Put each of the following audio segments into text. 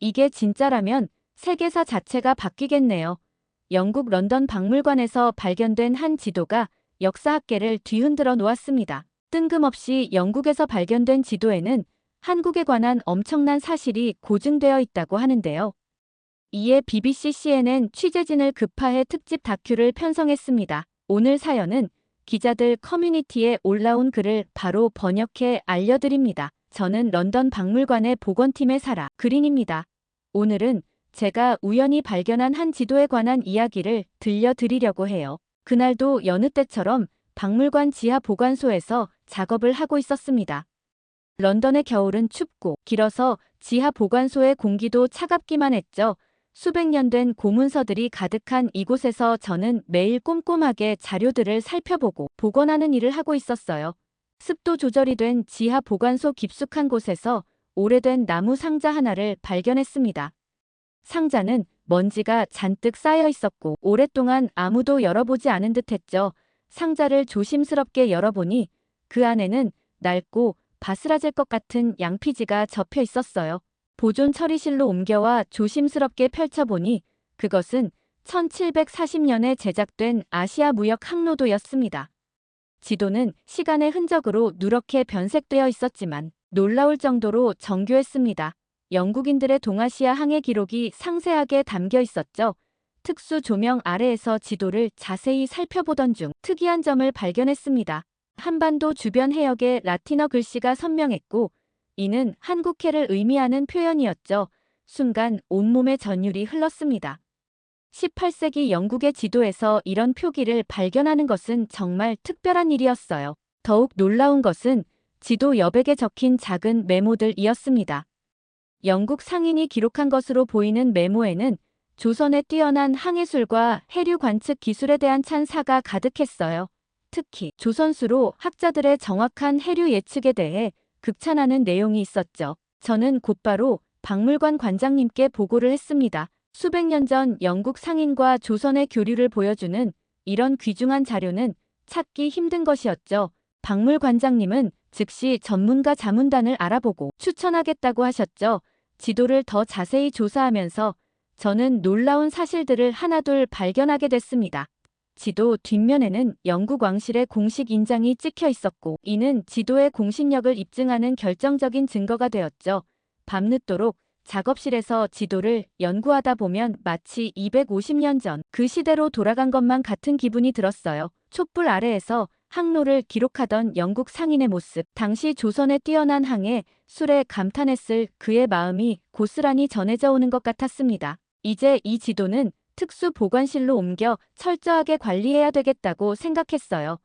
이게 진짜라면 세계사 자체가 바뀌겠네요. 영국 런던 박물관에서 발견된 한 지도가 역사학계를 뒤흔들어 놓았습니다. 뜬금없이 영국에서 발견된 지도에는 한국에 관한 엄청난 사실이 고증되어 있다고 하는데요. 이에 BBC CNN 취재진을 급파해 특집 다큐를 편성했습니다. 오늘 사연은 기자들 커뮤니티에 올라온 글을 바로 번역해 알려드립니다. 저는 런던 박물관의 보건팀의 사라 그린입니다. 오늘은 제가 우연히 발견한 한 지도에 관한 이야기를 들려드리려고 해요. 그날도 여느 때처럼 박물관 지하 보관소에서 작업을 하고 있었습니다. 런던의 겨울은 춥고 길어서 지하 보관소의 공기도 차갑기만 했죠. 수백 년 된 고문서들이 가득한 이곳에서 저는 매일 꼼꼼하게 자료들을 살펴보고 복원하는 일을 하고 있었어요. 습도 조절이 된 지하 보관소 깊숙한 곳에서 오래된 나무 상자 하나를 발견했습니다. 상자는 먼지가 잔뜩 쌓여 있었고 오랫동안 아무도 열어보지 않은 듯했죠. 상자를 조심스럽게 열어보니 그 안에는 낡고 바스라질 것 같은 양피지가 접혀 있었어요. 보존 처리실로 옮겨와 조심스럽게 펼쳐보니 그것은 1740년에 제작된 아시아 무역 항로도였습니다. 지도는 시간의 흔적으로 누렇게 변색되어 있었지만 놀라울 정도로 정교했습니다. 영국인들의 동아시아 항해 기록이 상세하게 담겨 있었죠. 특수 조명 아래에서 지도를 자세히 살펴보던 중 특이한 점을 발견했습니다. 한반도 주변 해역에 라틴어 글씨가 선명했고 이는 한국해를 의미하는 표현이었죠. 순간 온몸에 전율이 흘렀습니다. 18세기 영국의 지도에서 이런 표기를 발견하는 것은 정말 특별한 일이었어요. 더욱 놀라운 것은 지도 여백에 적힌 작은 메모들이었습니다. 영국 상인이 기록한 것으로 보이는 메모에는 조선의 뛰어난 항해술과 해류 관측 기술에 대한 찬사가 가득했어요. 특히 조선수로 학자들의 정확한 해류 예측에 대해 극찬하는 내용이 있었죠. 저는 곧바로 박물관 관장님께 보고를 했습니다. 수백 년 전 영국 상인과 조선의 교류를 보여주는 이런 귀중한 자료는 찾기 힘든 것이었죠. 박물관장님은 즉시 전문가 자문단을 알아보고 추천하겠다고 하셨죠. 지도를 더 자세히 조사하면서 저는 놀라운 사실들을 하나둘 발견하게 됐습니다. 지도 뒷면에는 영국 왕실의 공식 인장이 찍혀 있었고 이는 지도의 공신력을 입증하는 결정적인 증거가 되었죠. 밤늦도록 작업실에서 지도를 연구하다 보면 마치 250년 전 그 시대로 돌아간 것만 같은 기분이 들었어요. 촛불 아래에서 항로를 기록하던 영국 상인의 모습, 당시 조선의 뛰어난 항해, 술에 감탄했을 그의 마음이 고스란히 전해져 오는 것 같았습니다. 이제 이 지도는 특수 보관실로 옮겨 철저하게 관리해야 되겠다고 생각했어요.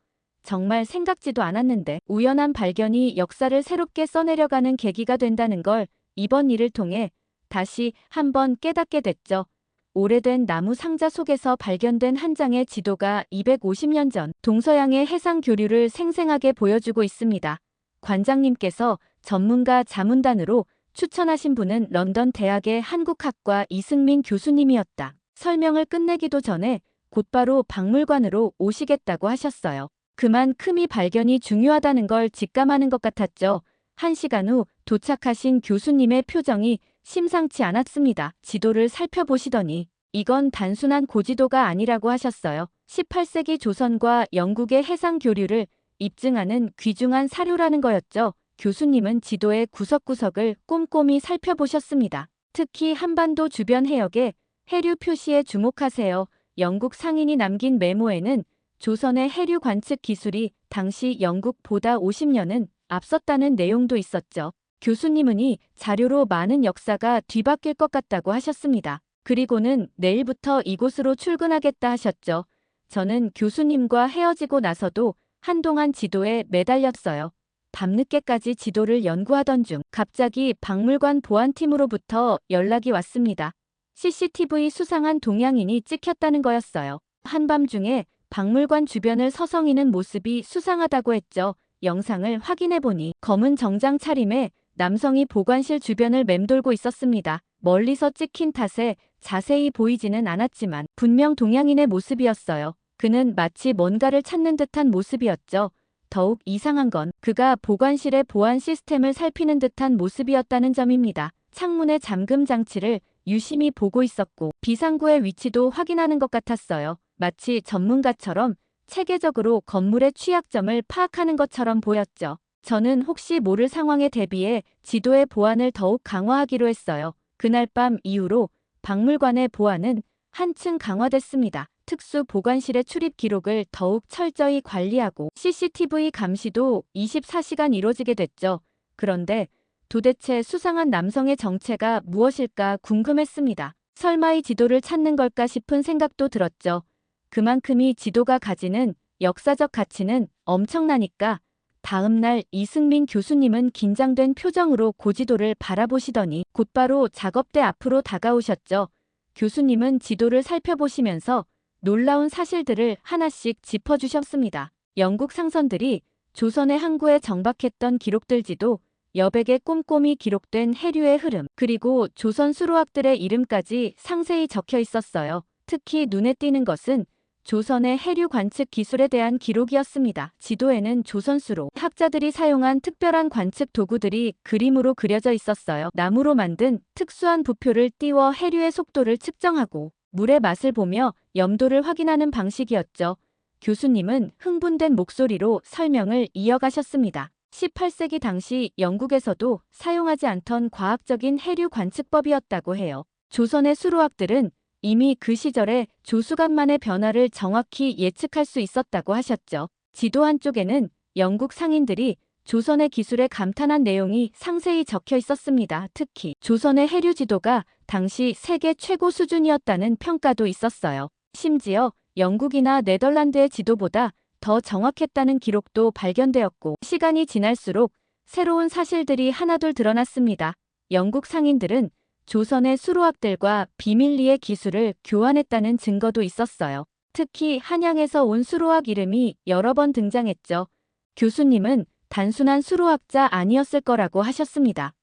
정말 생각지도 않았는데 우연한 발견이 역사를 새롭게 써내려가는 계기가 된다는 걸 이번 일을 통해 다시 한번 깨닫게 됐죠. 오래된 나무 상자 속에서 발견된 한 장의 지도가 250년 전 동서양의 해상 교류를 생생하게 보여주고 있습니다. 관장님께서 전문가 자문단으로 추천하신 분은 런던 대학의 한국학과 이승민 교수님이었다. 설명을 끝내기도 전에 곧바로 박물관으로 오시겠다고 하셨어요. 그만큼이 발견이 중요하다는 걸 직감하는 것 같았죠. 1시간 후 도착하신 교수님의 표정이 심상치 않았습니다. 지도를 살펴보시더니 이건 단순한 고지도가 아니라고 하셨어요. 18세기 조선과 영국의 해상 교류를 입증하는 귀중한 사료라는 거였죠. 교수님은 지도의 구석구석을 꼼꼼히 살펴보셨습니다. 특히 한반도 주변 해역의 해류 표시에 주목하세요. 영국 상인이 남긴 메모에는 조선의 해류 관측 기술이 당시 영국보다 50년은 앞섰다는 내용도 있었죠. 교수님은 이 자료로 많은 역사가 뒤바뀔 것 같다고 하셨습니다. 그리고는 내일부터 이곳으로 출근하겠다 하셨죠. 저는 교수님과 헤어지고 나서도 한동안 지도에 매달렸어요. 밤늦게까지 지도를 연구하던 중 갑자기 박물관 보안팀으로부터 연락이 왔습니다. CCTV 수상한 동양인이 찍혔다는 거였어요. 한밤중에 박물관 주변을 서성이는 모습이 수상하다고 했죠. 영상을 확인해보니 검은 정장 차림에 남성이 보관실 주변을 맴돌고 있었습니다. 멀리서 찍힌 탓에 자세히 보이지는 않았지만 분명 동양인의 모습이었어요. 그는 마치 뭔가를 찾는 듯한 모습이었죠. 더욱 이상한 건 그가 보관실의 보안 시스템을 살피는 듯한 모습이었다는 점입니다. 창문의 잠금 장치를 유심히 보고 있었고 비상구의 위치도 확인하는 것 같았어요. 마치 전문가처럼 체계적으로 건물의 취약점을 파악하는 것처럼 보였죠. 저는 혹시 모를 상황에 대비해 지도의 보안을 더욱 강화하기로 했어요. 그날 밤 이후로 박물관의 보안은 한층 강화됐습니다. 특수 보관실의 출입 기록을 더욱 철저히 관리하고 CCTV 감시도 24시간 이루어지게 됐죠. 그런데 도대체 수상한 남성의 정체가 무엇일까 궁금했습니다. 설마 이 지도를 찾는 걸까 싶은 생각도 들었죠. 그만큼 이 지도가 가지는 역사적 가치는 엄청나니까. 다음 날 이승민 교수님은 긴장된 표정으로 고지도를 바라보시더니 곧바로 작업대 앞으로 다가오셨죠. 교수님은 지도를 살펴보시면서 놀라운 사실들을 하나씩 짚어주셨습니다. 영국 상선들이 조선의 항구에 정박했던 기록들지도 여백에 꼼꼼히 기록된 해류의 흐름, 그리고 조선 수로학들의 이름까지 상세히 적혀 있었어요. 특히 눈에 띄는 것은 조선의 해류 관측 기술에 대한 기록이었습니다. 지도에는 조선 수로 학자들이 사용한 특별한 관측 도구들이 그림으로 그려져 있었어요. 나무로 만든 특수한 부표를 띄워 해류의 속도를 측정하고 물의 맛을 보며 염도를 확인하는 방식이었죠. 교수님은 흥분된 목소리로 설명을 이어가셨습니다. 18세기 당시 영국에서도 사용하지 않던 과학적인 해류 관측법이었다고 해요. 조선의 수로학들은 이미 그 시절에 조수간만의 변화를 정확히 예측할 수 있었다고 하셨죠. 지도 한쪽에는 영국 상인들이 조선의 기술에 감탄한 내용이 상세히 적혀 있었습니다. 특히 조선의 해류 지도가 당시 세계 최고 수준이었다는 평가도 있었어요. 심지어 영국이나 네덜란드의 지도보다 더 정확했다는 기록도 발견되었고 시간이 지날수록 새로운 사실들이 하나둘 드러났습니다. 영국 상인들은 조선의 수로학들과 비밀리에 기술을 교환했다는 증거도 있었어요. 특히 한양에서 온 수로학 이름이 여러 번 등장했죠. 교수님은 단순한 수로학자 아니었을 거라고 하셨습니다.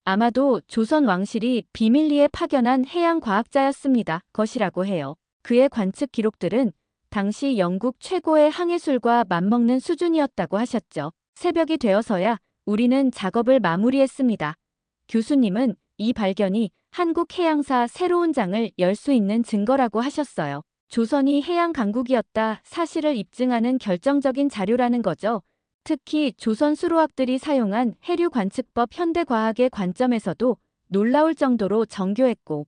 아마도 조선 왕실이 비밀리에 파견한 해양과학자였습니다. 것이라고 해요. 그의 관측 기록들은 당시 영국 최고의 항해술과 맞먹는 수준이었다고 하셨죠. 새벽이 되어서야 우리는 작업을 마무리했습니다. 교수님은 이 발견이 한국 해양사 새로운 장을 열 수 있는 증거라고 하셨어요. 조선이 해양 강국이었다 사실을 입증하는 결정적인 자료라는 거죠. 특히 조선 수로학들이 사용한 해류 관측법 현대과학의 관점에서도 놀라울 정도로 정교했고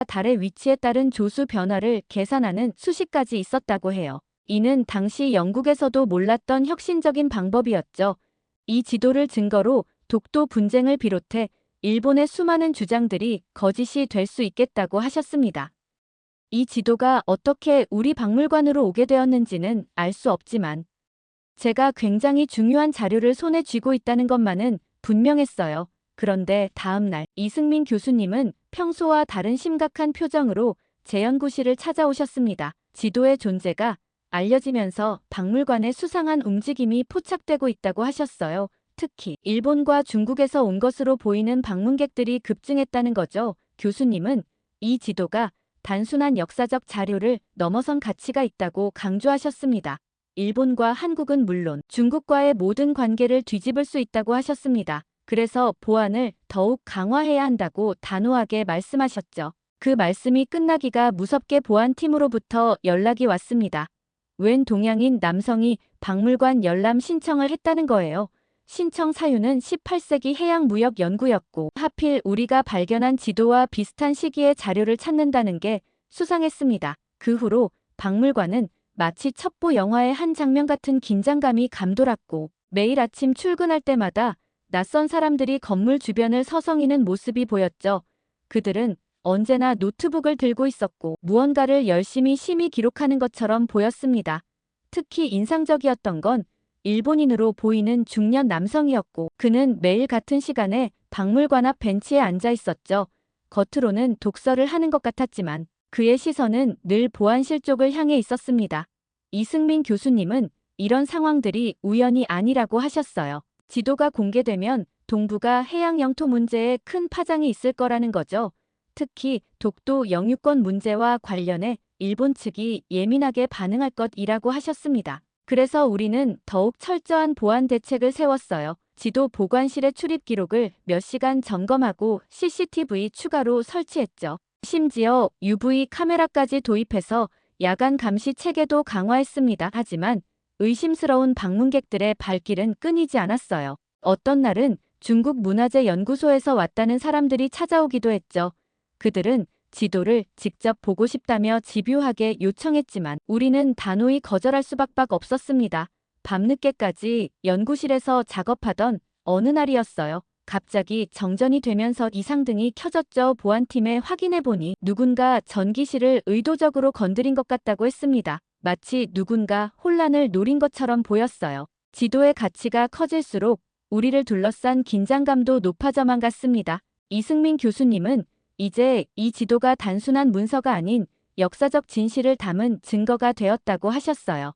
달의 위치에 따른 조수 변화를 계산하는 수식까지 있었다고 해요. 이는 당시 영국에서도 몰랐던 혁신적인 방법이었죠. 이 지도를 증거로 독도 분쟁을 비롯해 일본의 수많은 주장들이 거짓이 될 수 있겠다고 하셨습니다. 이 지도가 어떻게 우리 박물관으로 오게 되었는지는 알 수 없지만 제가 굉장히 중요한 자료를 손에 쥐고 있다는 것만은 분명했어요. 그런데 다음 날 이승민 교수님은 평소와 다른 심각한 표정으로 제 연구실을 찾아오셨습니다. 지도의 존재가 알려지면서 박물관의 수상한 움직임이 포착되고 있다고 하셨어요. 특히 일본과 중국에서 온 것으로 보이는 방문객들이 급증했다는 거죠. 교수님은 이 지도가 단순한 역사적 자료를 넘어선 가치가 있다고 강조하셨습니다. 일본과 한국은 물론 중국과의 모든 관계를 뒤집을 수 있다고 하셨습니다. 그래서 보안을 더욱 강화해야 한다고 단호하게 말씀하셨죠. 그 말씀이 끝나기가 무섭게 보안팀으로부터 연락이 왔습니다. 웬 동양인 남성이 박물관 열람 신청을 했다는 거예요. 신청 사유는 18세기 해양무역 연구였고 하필 우리가 발견한 지도와 비슷한 시기의 자료를 찾는다는 게 수상했습니다. 그 후로 박물관은 마치 첩보 영화의 한 장면 같은 긴장감이 감돌았고 매일 아침 출근할 때마다 낯선 사람들이 건물 주변을 서성이는 모습이 보였죠. 그들은 언제나 노트북을 들고 있었고 무언가를 열심히 심히 기록하는 것처럼 보였습니다. 특히 인상적이었던 건 일본인으로 보이는 중년 남성이었고 그는 매일 같은 시간에 박물관 앞 벤치에 앉아 있었죠. 겉으로는 독서를 하는 것 같았지만 그의 시선은 늘 보안실 쪽을 향해 있었습니다. 이승민 교수님은 이런 상황들이 우연이 아니라고 하셨어요. 지도가 공개되면 동북아 해양 영토 문제에 큰 파장이 있을 거라는 거죠. 특히 독도 영유권 문제와 관련해 일본 측이 예민하게 반응할 것이라고 하셨습니다. 그래서 우리는 더욱 철저한 보안 대책을 세웠어요. 지도 보관실의 출입 기록을 몇 시간 점검하고 CCTV 추가로 설치했죠. 심지어 UV 카메라까지 도입해서 야간 감시 체계도 강화했습니다. 하지만 의심스러운 방문객들의 발길은 끊이지 않았어요. 어떤 날은 중국 문화재 연구소에서 왔다는 사람들이 찾아오기도 했죠. 그들은 지도를 직접 보고 싶다며 집요하게 요청했지만 우리는 단호히 거절할 수밖에 없었습니다. 밤늦게까지 연구실에서 작업하던 어느 날이었어요. 갑자기 정전이 되면서 이상등이 켜졌죠. 보안팀에 확인해보니 누군가 전기실을 의도적으로 건드린 것 같다고 했습니다. 마치 누군가 혼란을 노린 것처럼 보였어요. 지도의 가치가 커질수록 우리를 둘러싼 긴장감도 높아져만 갔습니다. 이승민 교수님은 이제 이 지도가 단순한 문서가 아닌 역사적 진실을 담은 증거가 되었다고 하셨어요.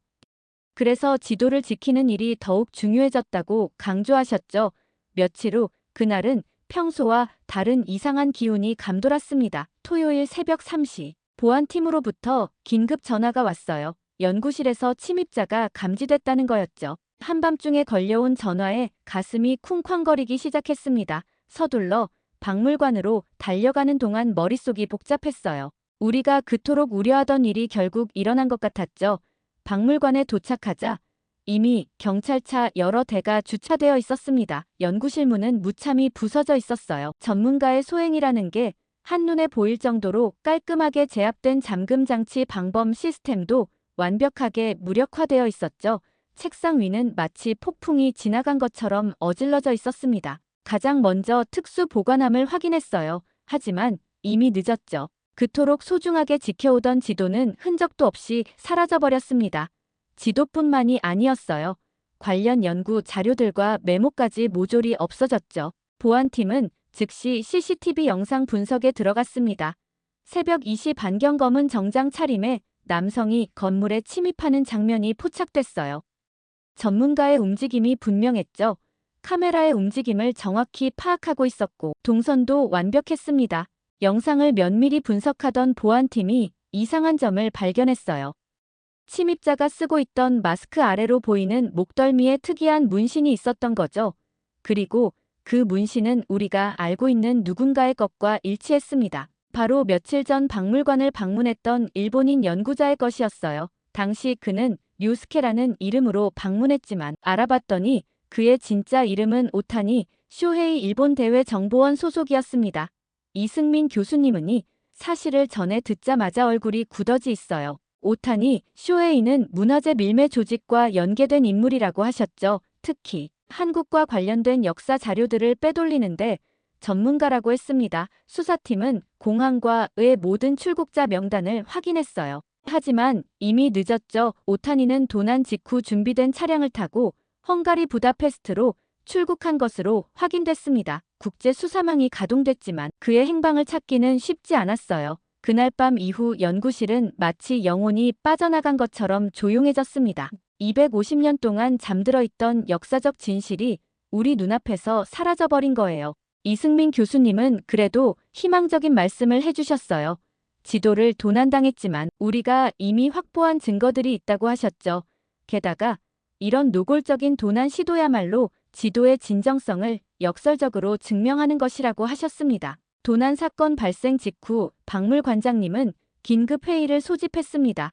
그래서 지도를 지키는 일이 더욱 중요해졌다고 강조하셨죠. 며칠 후 그날은 평소와 다른 이상한 기운이 감돌았습니다. 토요일 새벽 3시 보안팀으로부터 긴급 전화가 왔어요. 연구실에서 침입자가 감지됐다는 거였죠. 한밤중에 걸려온 전화에 가슴이 쿵쾅거리기 시작했습니다. 서둘러 박물관으로 달려가는 동안 머릿속이 복잡했어요. 우리가 그토록 우려하던 일이 결국 일어난 것 같았죠. 박물관에 도착하자 이미 경찰차 여러 대가 주차되어 있었습니다. 연구실 문은 무참히 부서져 있었어요. 전문가의 소행이라는 게 한눈에 보일 정도로 깔끔하게 제압된 잠금 장치 방범 시스템도 완벽하게 무력화되어 있었죠. 책상 위는 마치 폭풍이 지나간 것처럼 어질러져 있었습니다. 가장 먼저 특수 보관함을 확인했어요. 하지만 이미 늦었죠. 그토록 소중하게 지켜오던 지도는 흔적도 없이 사라져버렸습니다. 지도뿐만이 아니었어요. 관련 연구 자료들과 메모까지 모조리 없어졌죠. 보안팀은 즉시 CCTV 영상 분석에 들어갔습니다. 새벽 2시 반경 검은 정장 차림에 남성이 건물에 침입하는 장면이 포착됐어요. 전문가의 움직임이 분명했죠. 카메라의 움직임을 정확히 파악하고 있었고 동선도 완벽했습니다. 영상을 면밀히 분석하던 보안팀이 이상한 점을 발견했어요. 침입자가 쓰고 있던 마스크 아래로 보이는 목덜미에 특이한 문신이 있었던 거죠. 그리고 그 문신은 우리가 알고 있는 누군가의 것과 일치했습니다. 바로 며칠 전 박물관을 방문했던 일본인 연구자의 것이었어요. 당시 그는 류스케라는 이름으로 방문했지만 알아봤더니 그의 진짜 이름은 오타니 쇼헤이 일본 대외 정보원 소속이었습니다. 이승민 교수님은이 사실을 전해 듣자마자 얼굴이 굳어지 있어요. 오타니 쇼헤이는 문화재 밀매 조직과 연계된 인물이라고 하셨죠. 특히 한국과 관련된 역사 자료들을 빼돌리는데 전문가라고 했습니다. 수사팀은 공항과의 모든 출국자 명단을 확인했어요. 하지만 이미 늦었죠. 오타니는 도난 직후 준비된 차량을 타고 헝가리 부다페스트로 출국한 것으로 확인됐습니다. 국제 수사망이 가동됐지만 그의 행방을 찾기는 쉽지 않았어요. 그날 밤 이후 연구실은 마치 영혼이 빠져나간 것처럼 조용해졌습니다. 250년 동안 잠들어 있던 역사적 진실이 우리 눈앞에서 사라져버린 거예요. 이승민 교수님은 그래도 희망적인 말씀을 해주셨어요. 지도를 도난당했지만 우리가 이미 확보한 증거들이 있다고 하셨죠. 게다가 이런 노골적인 도난 시도야말로 지도의 진정성을 역설적으로 증명하는 것이라고 하셨습니다. 도난 사건 발생 직후 박물관장님은 긴급 회의를 소집했습니다.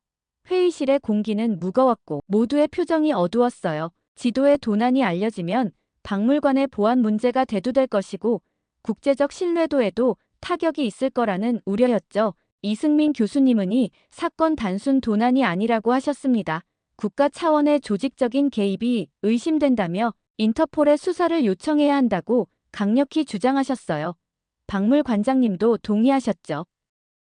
회의실의 공기는 무거웠고 모두의 표정이 어두웠어요. 지도의 도난이 알려지면 박물관의 보안 문제가 대두될 것이고 국제적 신뢰도에도 타격이 있을 거라는 우려였죠. 이승민 교수님은 이 사건 단순 도난이 아니라고 하셨습니다. 국가 차원의 조직적인 개입이 의심된다며 인터폴의 수사를 요청해야 한다고 강력히 주장하셨어요. 박물관장님도 동의하셨죠.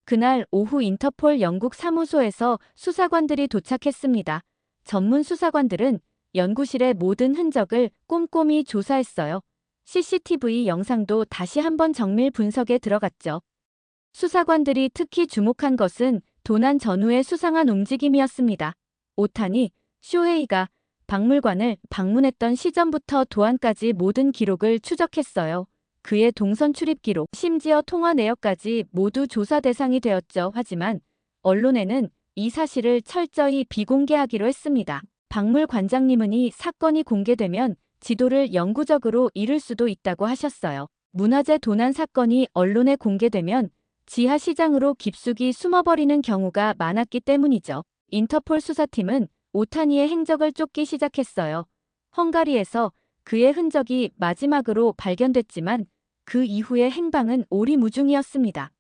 그날 오후 인터폴 영국 사무소에서 수사관들이 도착했습니다. 전문 수사관들은 연구실의 모든 흔적을 꼼꼼히 조사했어요. CCTV 영상도 다시 한번 정밀 분석에 들어갔죠. 수사관들이 특히 주목한 것은 도난 전후의 수상한 움직임이었습니다. 오타니 쇼헤이가 박물관을 방문했던 시점부터 도안까지 모든 기록을 추적했어요. 그의 동선 출입 기록, 심지어 통화 내역까지 모두 조사 대상이 되었죠. 하지만 언론에는 이 사실을 철저히 비공개하기로 했습니다. 박물관장님은 이 사건이 공개되면 지도를 영구적으로 잃을 수도 있다고 하셨어요. 문화재 도난 사건이 언론에 공개되면 지하 시장으로 깊숙이 숨어버리는 경우가 많았기 때문이죠. 인터폴 수사팀은 오타니의 행적을 쫓기 시작했어요. 헝가리에서 그의 흔적이 마지막으로 발견됐지만 그 이후의 행방은 오리무중이었습니다.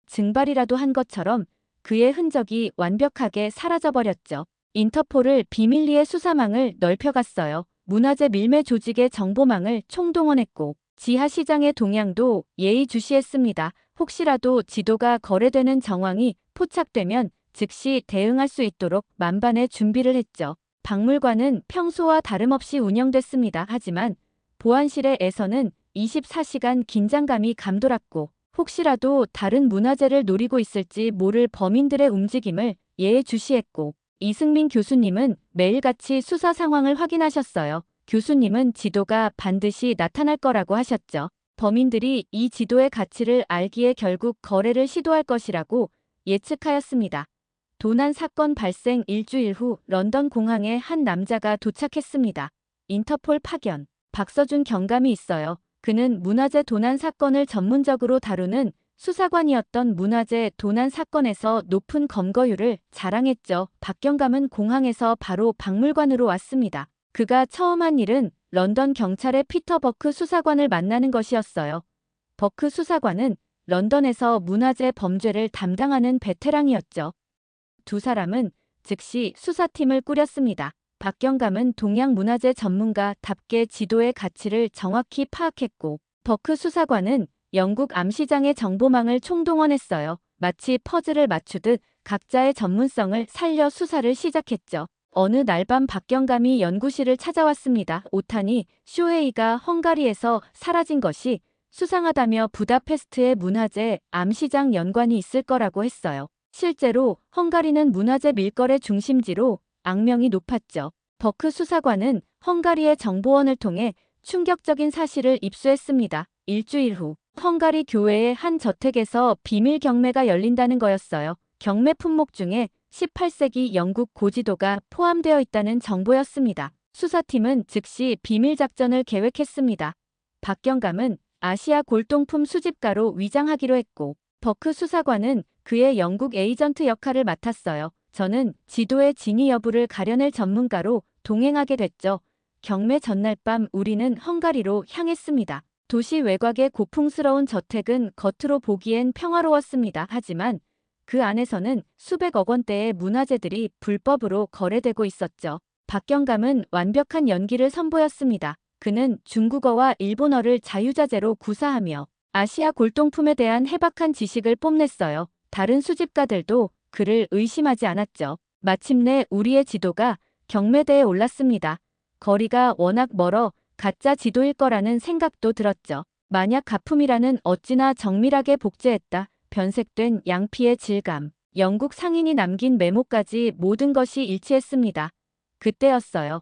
증발이라도 한 것처럼 그의 흔적이 완벽하게 사라져버렸죠. 인터폴을 비밀리에 수사망을 넓혀갔어요. 문화재 밀매 조직의 정보망을 총동원했고 지하 시장의 동향도 예의주시했습니다. 혹시라도 지도가 거래되는 정황이 포착되면 즉시 대응할 수 있도록 만반의 준비를 했죠. 박물관은 평소와 다름없이 운영됐습니다. 하지만 보안실에서는 24시간 긴장감이 감돌았고 혹시라도 다른 문화재를 노리고 있을지 모를 범인들의 움직임을 예의주시했고 이승민 교수님은 매일같이 수사 상황을 확인하셨어요. 교수님은 지도가 반드시 나타날 거라고 하셨죠. 범인들이 이 지도의 가치를 알기에 결국 거래를 시도할 것이라고 예측하였습니다. 도난 사건 발생 일주일 후 런던 공항에 한 남자가 도착했습니다. 인터폴 파견. 박서준 경감이 있어요. 그는 문화재 도난 사건을 전문적으로 다루는 수사관이었던 문화재 도난 사건에서 높은 검거율을 자랑했죠. 박 경감은 공항에서 바로 박물관으로 왔습니다. 그가 처음 한 일은 런던 경찰의 피터 버크 수사관을 만나는 것이었어요. 버크 수사관은 런던에서 문화재 범죄를 담당하는 베테랑이었죠. 두 사람은 즉시 수사팀을 꾸렸습니다. 박 경감은 동양 문화재 전문가답게 지도의 가치를 정확히 파악했고 버크 수사관은 영국 암시장의 정보망을 총동원했어요. 마치 퍼즐을 맞추듯 각자의 전문성을 살려 수사를 시작했죠. 어느 날 밤 박 경감이 연구실을 찾아왔습니다. 오타니 쇼헤이가 헝가리에서 사라진 것이 수상하다며 부다페스트의 문화재 암시장 연관이 있을 거라고 했어요. 실제로 헝가리는 문화재 밀거래 중심지로 악명이 높았죠. 버크 수사관은 헝가리의 정보원을 통해 충격적인 사실을 입수했습니다. 일주일 후 헝가리 교회의 한 저택에서 비밀 경매가 열린다는 거였어요. 경매 품목 중에 18세기 영국 고지도가 포함되어 있다는 정보였습니다. 수사팀은 즉시 비밀 작전을 계획했습니다. 박 경감은 아시아 골동품 수집가로 위장하기로 했고 버크 수사관은 그의 영국 에이전트 역할을 맡았어요. 저는 지도의 진위 여부를 가려낼 전문가로 동행하게 됐죠. 경매 전날 밤 우리는 헝가리로 향했습니다. 도시 외곽의 고풍스러운 저택은 겉으로 보기엔 평화로웠습니다. 하지만 그 안에서는 수백억 원대의 문화재들이 불법으로 거래되고 있었죠. 박 경감은 완벽한 연기를 선보였습니다. 그는 중국어와 일본어를 자유자재로 구사하며 아시아 골동품에 대한 해박한 지식을 뽐냈어요. 다른 수집가들도 그를 의심하지 않았죠. 마침내 우리의 지도가 경매대에 올랐습니다. 거리가 워낙 멀어 가짜 지도일 거라는 생각도 들었죠. 만약 가품이라는 어찌나 정밀하게 복제했다. 변색된 양피의 질감, 영국 상인이 남긴 메모까지 모든 것이 일치했습니다. 그때였어요.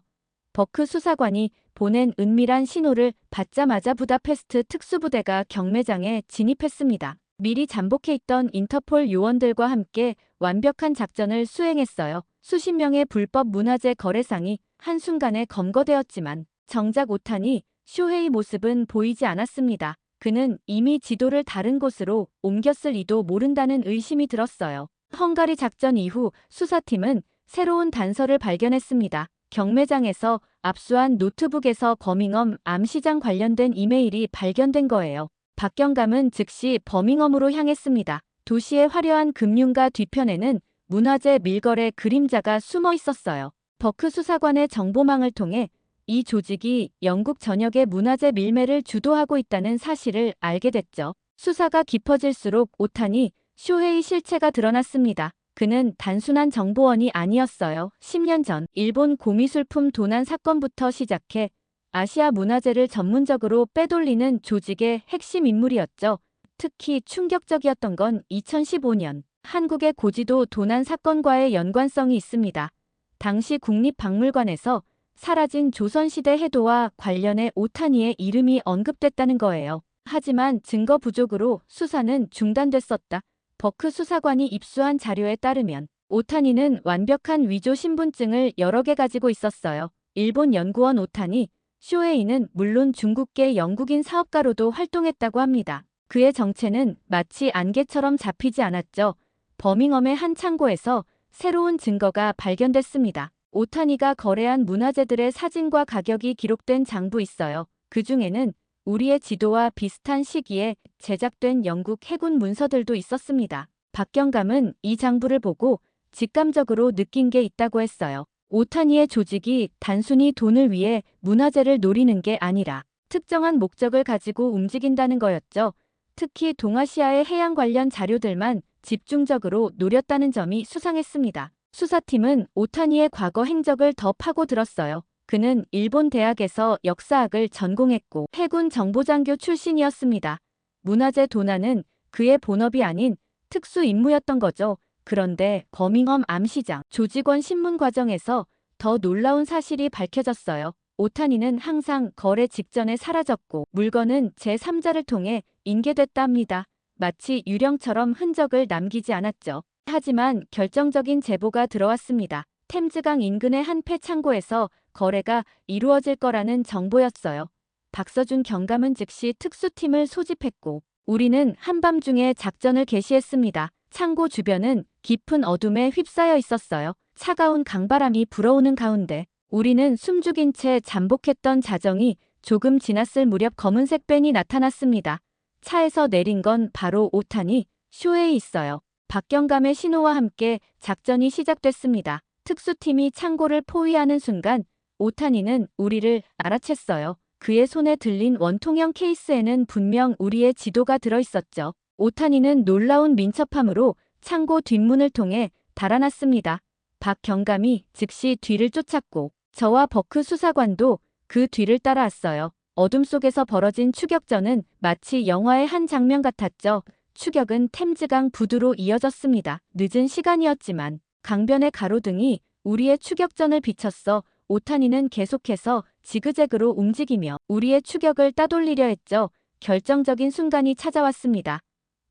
버크 수사관이 보낸 은밀한 신호를 받자마자 부다페스트 특수부대가 경매장에 진입했습니다. 미리 잠복해 있던 인터폴 요원들과 함께 완벽한 작전을 수행했어요. 수십 명의 불법 문화재 거래상이 한순간에 검거되었지만 정작 오타니 쇼헤이 모습은 보이지 않았습니다. 그는 이미 지도를 다른 곳으로 옮겼을리도 모른다는 의심이 들었어요. 헝가리 작전 이후 수사팀은 새로운 단서를 발견했습니다. 경매장에서 압수한 노트북에서 버밍엄 암시장 관련된 이메일이 발견된 거예요. 박 경감은 즉시 버밍엄으로 향했습니다. 도시의 화려한 금융가 뒤편에는 문화재 밀거래 그림자가 숨어 있었어요. 버크 수사관의 정보망을 통해 이 조직이 영국 전역의 문화재 밀매를 주도하고 있다는 사실을 알게 됐죠. 수사가 깊어질수록 오타니 쇼헤이 실체가 드러났습니다. 그는 단순한 정보원이 아니었어요. 10년 전 일본 고미술품 도난 사건부터 시작해 아시아 문화재를 전문적으로 빼돌리는 조직의 핵심 인물이었죠. 특히 충격적이었던 건 2015년 한국의 고지도 도난 사건과의 연관성이 있습니다. 당시 국립박물관에서 사라진 조선시대 해도와 관련해 오타니의 이름이 언급됐다는 거예요. 하지만 증거 부족으로 수사는 중단됐었다. 버크 수사관이 입수한 자료에 따르면 오타니는 완벽한 위조 신분증을 여러 개 가지고 있었어요. 일본 연구원 오타니, 쇼헤이는 물론 중국계 영국인 사업가로도 활동했다고 합니다. 그의 정체는 마치 안개처럼 잡히지 않았죠. 버밍엄의 한 창고에서 새로운 증거가 발견됐습니다. 오타니가 거래한 문화재들의 사진과 가격이 기록된 장부 있어요. 그 중에는 우리의 지도와 비슷한 시기에 제작된 영국 해군 문서들도 있었습니다. 박경감은 이 장부를 보고 직감적으로 느낀 게 있다고 했어요. 오타니의 조직이 단순히 돈을 위해 문화재를 노리는 게 아니라 특정한 목적을 가지고 움직인다는 거였죠. 특히 동아시아의 해양 관련 자료들만 집중적으로 노렸다는 점이 수상했습니다. 수사팀은 오타니의 과거 행적을 더 파고들었어요. 그는 일본 대학에서 역사학을 전공했고 해군 정보장교 출신이었습니다. 문화재 도난은 그의 본업이 아닌 특수 임무였던 거죠. 그런데 버밍엄 암시장 조직원 신문 과정에서 더 놀라운 사실이 밝혀졌어요. 오타니는 항상 거래 직전에 사라졌고 물건은 제3자를 통해 인계됐다 합니다. 마치 유령처럼 흔적을 남기지 않았죠. 하지만 결정적인 제보가 들어왔습니다. 템즈강 인근의 한 폐창고에서 거래가 이루어질 거라는 정보였어요. 박서준 경감은 즉시 특수팀을 소집했고 우리는 한밤중에 작전을 개시했습니다. 창고 주변은 깊은 어둠에 휩싸여 있었어요. 차가운 강바람이 불어오는 가운데 우리는 숨죽인 채 잠복했던 자정이 조금 지났을 무렵 검은색 밴이 나타났습니다. 차에서 내린 건 바로 오타니, 쇼에 있어요. 박경감의 신호와 함께 작전이 시작됐습니다. 특수팀이 창고를 포위하는 순간 오타니는 우리를 알아챘어요. 그의 손에 들린 원통형 케이스에는 분명 우리의 지도가 들어있었죠. 오타니는 놀라운 민첩함으로 창고 뒷문을 통해 달아났습니다. 박경감이 즉시 뒤를 쫓았고 저와 버크 수사관도 그 뒤를 따라왔어요. 어둠 속에서 벌어진 추격전은 마치 영화의 한 장면 같았죠. 추격은 템즈강 부두로 이어졌습니다. 늦은 시간이었지만 강변의 가로등이 우리의 추격전을 비췄어. 오타니는 계속해서 지그재그로 움직이며 우리의 추격을 따돌리려 했죠. 결정적인 순간이 찾아왔습니다.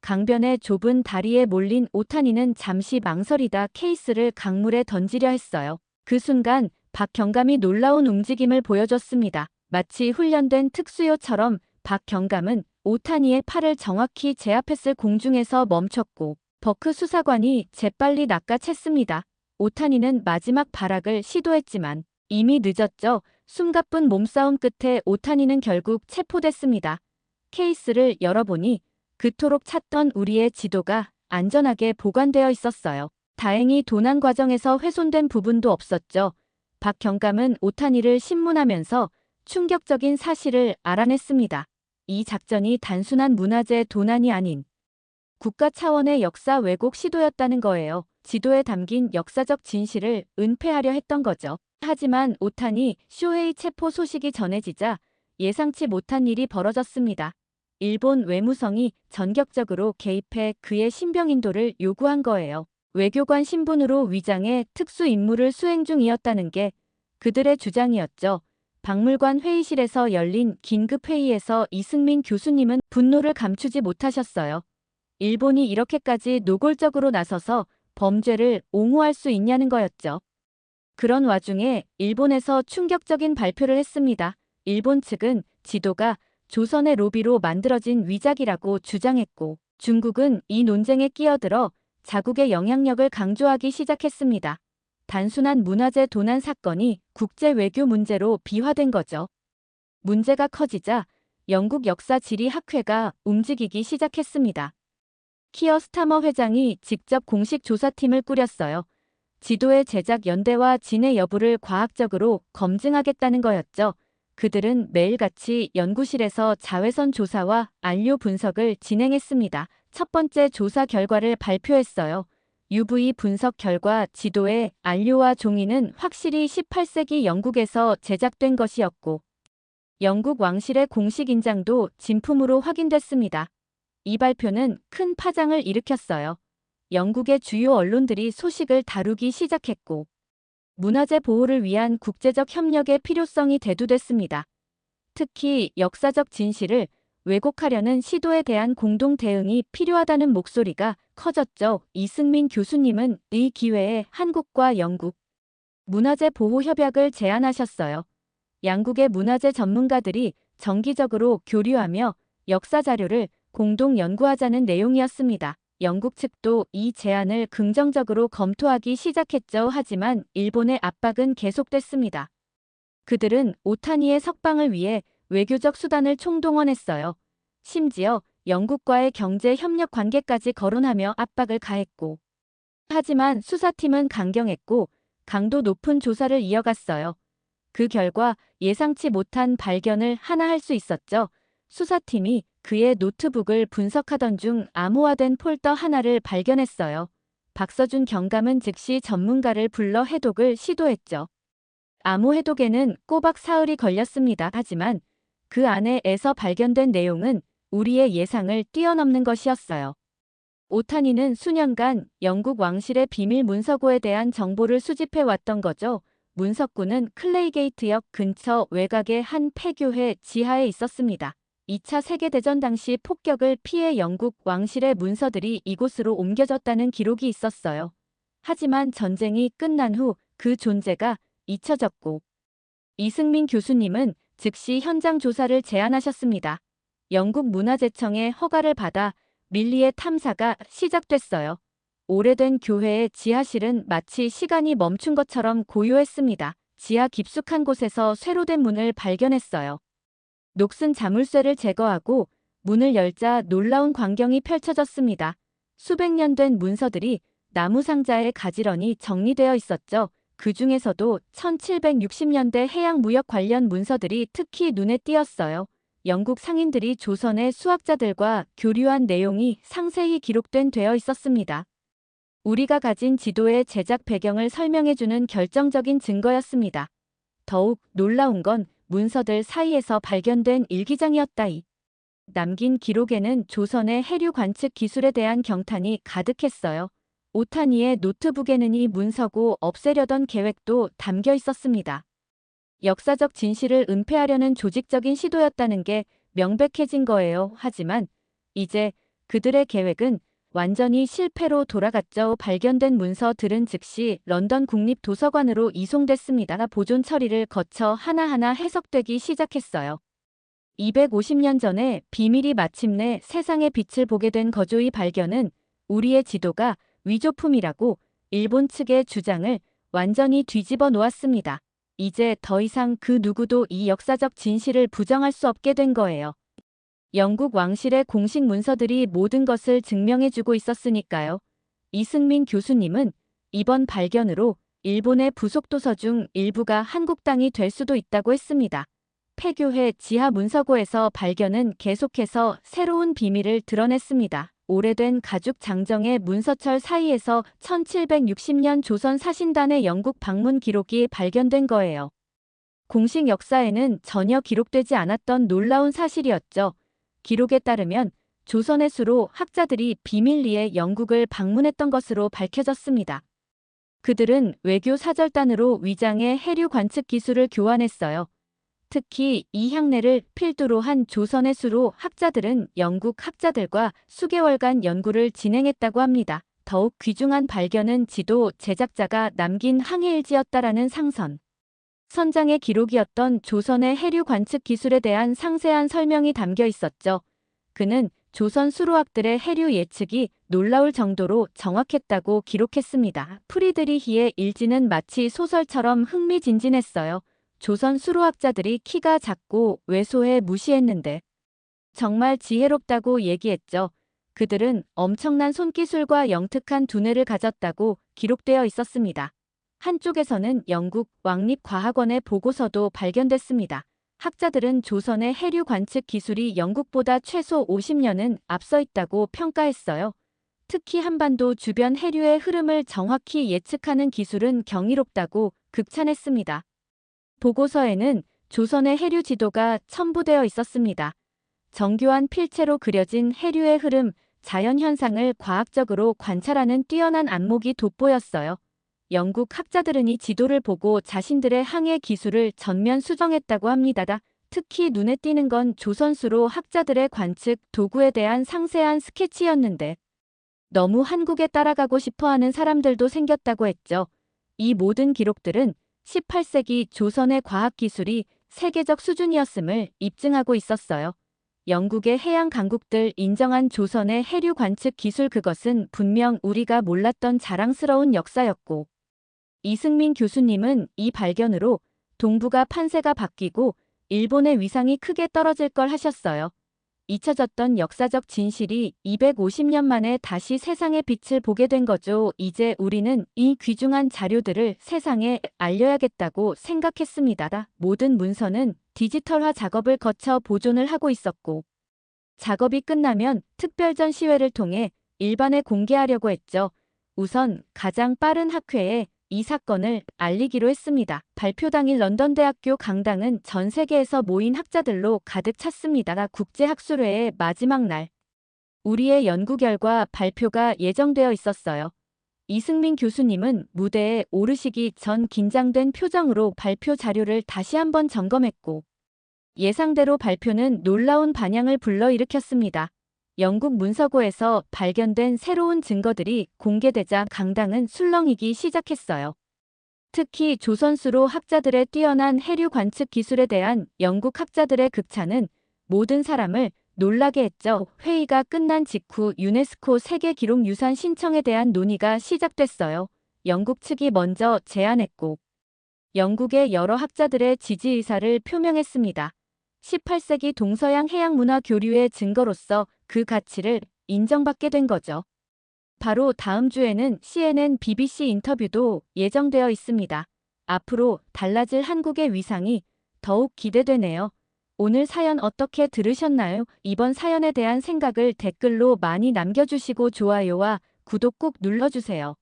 강변의 좁은 다리에 몰린 오타니는 잠시 망설이다 케이스를 강물에 던지려 했어요. 그 순간 박경감이 놀라운 움직임을 보여줬습니다. 마치 훈련된 특수요처럼 박경감은 오타니의 팔을 정확히 제압했을 공중에서 멈췄고 버크 수사관이 재빨리 낚아챘습니다. 오타니는 마지막 발악을 시도했지만 이미 늦었죠. 숨가쁜 몸싸움 끝에 오타니는 결국 체포됐습니다. 케이스를 열어보니 그토록 찾던 우리의 지도가 안전하게 보관되어 있었어요. 다행히 도난 과정에서 훼손된 부분도 없었죠. 박경감은 오타니를 신문하면서 충격적인 사실을 알아냈습니다. 이 작전이 단순한 문화재 도난이 아닌 국가 차원의 역사 왜곡 시도였다는 거예요. 지도에 담긴 역사적 진실을 은폐하려 했던 거죠. 하지만 오타니 쇼헤이 체포 소식이 전해지자 예상치 못한 일이 벌어졌습니다. 일본 외무성이 전격적으로 개입해 그의 신병 인도를 요구한 거예요. 외교관 신분으로 위장해 특수 임무를 수행 중이었다는 게 그들의 주장이었죠. 박물관 회의실에서 열린 긴급 회의에서 이승민 교수님은 분노를 감추지 못하셨어요. 일본이 이렇게까지 노골적으로 나서서 범죄를 옹호할 수 있냐는 거였죠. 그런 와중에 일본에서 충격적인 발표를 했습니다. 일본 측은 지도가 조선의 로비로 만들어진 위작이라고 주장했고 중국은 이 논쟁에 끼어들어 자국의 영향력을 강조하기 시작했습니다. 단순한 문화재 도난 사건이 국제 외교 문제로 비화된 거죠. 문제가 커지자 영국 역사지리학회가 움직이기 시작했습니다. 키어 스타머 회장이 직접 공식 조사팀을 꾸렸어요. 지도의 제작 연대와 진해 여부를 과학적으로 검증하겠다는 거였죠. 그들은 매일같이 연구실에서 자외선 조사와 안료 분석을 진행했습니다. 첫 번째 조사 결과를 발표했어요. UV 분석 결과 지도의 안료와 종이는 확실히 18세기 영국에서 제작된 것이었고 영국 왕실의 공식 인장도 진품으로 확인됐습니다. 이 발표는 큰 파장을 일으켰어요. 영국의 주요 언론들이 소식을 다루기 시작했고 문화재 보호를 위한 국제적 협력의 필요성이 대두됐습니다. 특히 역사적 진실을 왜곡하려는 시도에 대한 공동 대응이 필요하다는 목소리가 커졌죠. 이승민 교수님은 이 기회에 한국과 영국 문화재 보호 협약을 제안하셨어요. 양국의 문화재 전문가들이 정기적으로 교류하며 역사 자료를 공동 연구하자는 내용이었습니다. 영국 측도 이 제안을 긍정적으로 검토하기 시작했죠. 하지만 일본의 압박은 계속됐습니다. 그들은 오타니의 석방을 위해 외교적 수단을 총동원했어요. 심지어 영국과의 경제 협력 관계까지 거론하며 압박을 가했고. 하지만 수사팀은 강경했고 강도 높은 조사를 이어갔어요. 그 결과 예상치 못한 발견을 하나 할 수 있었죠. 수사팀이 그의 노트북을 분석하던 중 암호화된 폴더 하나를 발견했어요. 박서준 경감은 즉시 전문가를 불러 해독을 시도했죠. 암호 해독에는 꼬박 사흘이 걸렸습니다. 하지만 그 안에서 발견된 내용은 우리의 예상을 뛰어넘는 것이었어요. 오타니는 수년간 영국 왕실의 비밀 문서고에 대한 정보를 수집해 왔던 거죠. 문석구는 클레이게이트역 근처 외곽의 한 폐교회 지하에 있었습니다. 2차 세계대전 당시 폭격을 피해 영국 왕실의 문서들이 이곳으로 옮겨졌다는 기록이 있었어요. 하지만 전쟁이 끝난 후 그 존재가 잊혀졌고 이승민 교수님은 즉시 현장 조사를 제안하셨습니다. 영국 문화재청의 허가를 받아 밀리의 탐사가 시작됐어요. 오래된 교회의 지하실은 마치 시간이 멈춘 것처럼 고요했습니다. 지하 깊숙한 곳에서 쇠로된 문을 발견했어요. 녹슨 자물쇠를 제거하고 문을 열자 놀라운 광경이 펼쳐졌습니다. 수백 년 된 문서들이 나무 상자에 가지런히 정리되어 있었죠. 그 중에서도 1760년대 해양 무역 관련 문서들이 특히 눈에 띄었어요. 영국 상인들이 조선의 수학자들과 교류한 내용이 상세히 기록되어 있었습니다. 우리가 가진 지도의 제작 배경을 설명해주는 결정적인 증거였습니다. 더욱 놀라운 건 문서들 사이에서 발견된 일기장이었다이. 남긴 기록에는 조선의 해류 관측 기술에 대한 경탄이 가득했어요. 오타니의 노트북에는 이 문서고 없애려던 계획도 담겨 있었습니다. 역사적 진실을 은폐하려는 조직적인 시도였다는 게 명백해진 거예요. 하지만 이제 그들의 계획은 완전히 실패로 돌아갔죠. 발견된 문서들은 즉시 런던 국립도서관으로 이송됐습니다. 보존 처리를 거쳐 하나하나 해석되기 시작했어요. 250년 전에 비밀이 마침내 세상의 빛을 보게 된 거조의 발견은 우리의 지도가 위조품이라고 일본 측의 주장을 완전히 뒤집어 놓았습니다. 이제 더 이상 그 누구도 이 역사적 진실을 부정할 수 없게 된 거예요. 영국 왕실의 공식 문서들이 모든 것을 증명해주고 있었으니까요. 이승민 교수님은 이번 발견으로 일본의 부속도서 중 일부가 한국 땅이 될 수도 있다고 했습니다. 폐교회 지하 문서고에서 발견은 계속해서 새로운 비밀을 드러냈습니다. 오래된 가죽 장정의 문서철 사이에서 1760년 조선 사신단의 영국 방문 기록이 발견된 거예요. 공식 역사에는 전혀 기록되지 않았던 놀라운 사실이었죠. 기록에 따르면 조선의 수로 학자들이 비밀리에 영국을 방문했던 것으로 밝혀졌습니다. 그들은 외교 사절단으로 위장해 해류 관측 기술을 교환했어요. 특히 이 향내를 필두로 한 조선의 수로 학자들은 영국 학자들과 수개월간 연구를 진행했다고 합니다. 더욱 귀중한 발견은 지도 제작자가 남긴 항해일지였다라는 상선. 선장의 기록이었던 조선의 해류 관측 기술에 대한 상세한 설명이 담겨 있었죠. 그는 조선 수로학들의 해류 예측이 놀라울 정도로 정확했다고 기록했습니다. 프리드리히의 일지는 마치 소설처럼 흥미진진했어요. 조선 수로학자들이 키가 작고 왜소해 무시했는데 정말 지혜롭다고 얘기했죠. 그들은 엄청난 손기술과 영특한 두뇌를 가졌다고 기록되어 있었습니다. 한쪽에서는 영국 왕립과학원의 보고서도 발견됐습니다. 학자들은 조선의 해류 관측 기술이 영국보다 최소 50년은 앞서 있다고 평가했어요. 특히 한반도 주변 해류의 흐름을 정확히 예측하는 기술은 경이롭다고 극찬했습니다. 보고서에는 조선의 해류 지도가 첨부되어 있었습니다. 정교한 필체로 그려진 해류의 흐름, 자연현상을 과학적으로 관찰하는 뛰어난 안목이 돋보였어요. 영국 학자들은 이 지도를 보고 자신들의 항해 기술을 전면 수정했다고 합니다. 특히 눈에 띄는 건 조선수로 학자들의 관측 도구에 대한 상세한 스케치였는데 너무 한국에 따라가고 싶어하는 사람들도 생겼다고 했죠. 이 모든 기록들은 18세기 조선의 과학기술이 세계적 수준이었음을 입증하고 있었어요. 영국의 해양 강국들 인정한 조선의 해류 관측 기술, 그것은 분명 우리가 몰랐던 자랑스러운 역사였고, 이승민 교수님은 이 발견으로 동북아 판세가 바뀌고 일본의 위상이 크게 떨어질 걸 하셨어요. 잊혀졌던 역사적 진실이 250년 만에 다시 세상의 빛을 보게 된 거죠. 이제 우리는 이 귀중한 자료들을 세상에 알려야겠다고 생각했습니다. 모든 문서는 디지털화 작업을 거쳐 보존을 하고 있었고, 작업이 끝나면 특별 전시회를 통해 일반에 공개하려고 했죠. 우선 가장 빠른 학회에 이 사건을 알리기로 했습니다. 발표 당일 런던 대학교 강당은 전 세계에서 모인 학자들로 가득 찼습니다. 국제학술회의 마지막 날, 우리의 연구 결과 발표가 예정되어 있었어요. 이승민 교수님은 무대에 오르시기 전 긴장된 표정으로 발표 자료를 다시 한번 점검했고, 예상대로 발표는 놀라운 반향을 불러일으켰습니다. 영국 문서고에서 발견된 새로운 증거들이 공개되자 강당은 술렁이기 시작했어요. 특히 조선수로 학자들의 뛰어난 해류 관측 기술에 대한 영국 학자들의 극찬은 모든 사람을 놀라게 했죠. 회의가 끝난 직후 유네스코 세계기록유산 신청에 대한 논의가 시작됐어요. 영국 측이 먼저 제안했고, 영국의 여러 학자들의 지지 의사를 표명했습니다. 18세기 동서양 해양 문화 교류의 증거로서 그 가치를 인정받게 된 거죠. 바로 다음 주에는 CNN, BBC 인터뷰도 예정되어 있습니다. 앞으로 달라질 한국의 위상이 더욱 기대되네요. 오늘 사연 어떻게 들으셨나요? 이번 사연에 대한 생각을 댓글로 많이 남겨주시고 좋아요와 구독 꼭 눌러주세요.